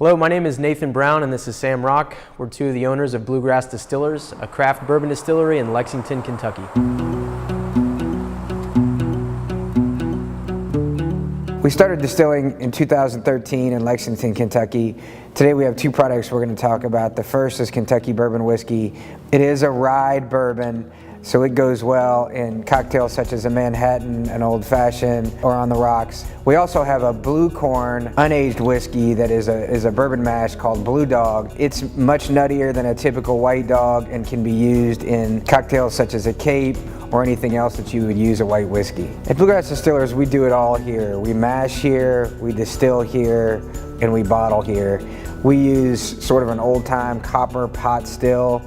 Hello, my name is Nathan Brown and this is Sam Rock. We're two of the owners of Bluegrass Distillers, a craft bourbon distillery in Lexington, Kentucky. We started distilling in 2013 in Lexington, Kentucky. Today we have two products we're going to talk about. The first is Kentucky Bourbon Whiskey. It is a rye bourbon, so it goes well in cocktails such as a Manhattan, an Old Fashioned, or on the rocks. We also have a blue corn unaged whiskey that is a bourbon mash called Blue Dog. It's much nuttier than a typical white dog and can be used in cocktails such as a Cape or anything else that you would use a white whiskey. At Bluegrass Distillers, we do it all here. We mash here, we distill here, and we bottle here. We use sort of an old-time copper pot still.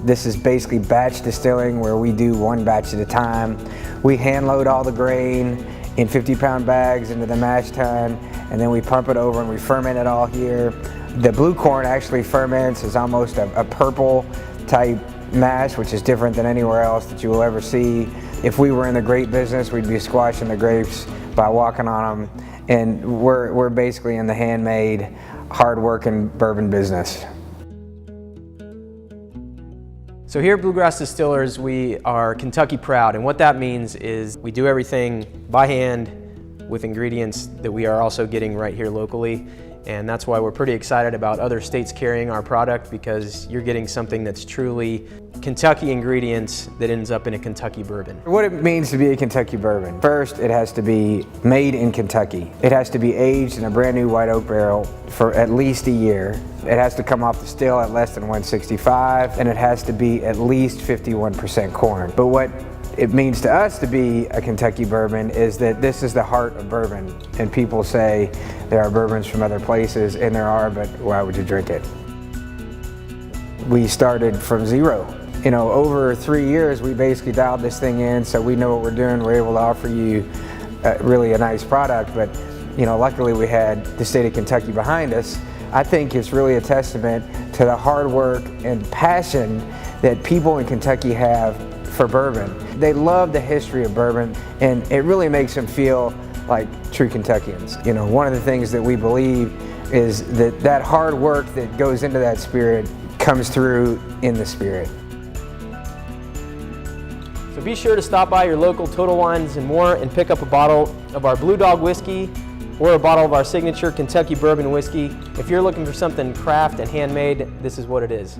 This is basically batch distilling where we do one batch at a time. We hand load all the grain in 50-pound bags into the mash tun, and then we pump it over and we ferment it all here. The blue corn actually ferments as almost a purple type mash, which is different than anywhere else that you will ever see. If we were in the grape business, we'd be squashing the grapes by walking on them, and we're basically in the handmade, hard-working bourbon business. So here at Bluegrass Distillers, we are Kentucky proud, and what that means is we do everything by hand with ingredients that we are also getting right here locally. And that's why we're pretty excited about other states carrying our product, because you're getting something that's truly Kentucky ingredients that ends up in a Kentucky bourbon. What it means to be a Kentucky bourbon. First, it has to be made in Kentucky. It has to be aged in a brand new white oak barrel for at least a year. It has to come off the still at less than 165, and it has to be at least 51% corn. But what it means to us to be a Kentucky bourbon is that this is the heart of bourbon. And people say there are bourbons from other places, and there are, but why would you drink it? We started from zero. You know, over 3 years, we basically dialed this thing in, so we know what we're doing. We're able to offer you really a nice product, but you know, luckily we had the state of Kentucky behind us. I think it's really a testament to the hard work and passion that people in Kentucky have for bourbon. They love the history of bourbon, and it really makes them feel like true Kentuckians. You know, one of the things that we believe is that hard work that goes into that spirit comes through in the spirit. So be sure to stop by your local Total Wines and More and pick up a bottle of our Blue Dog whiskey or a bottle of our signature Kentucky Bourbon whiskey. If you're looking for something craft and handmade, this is what it is.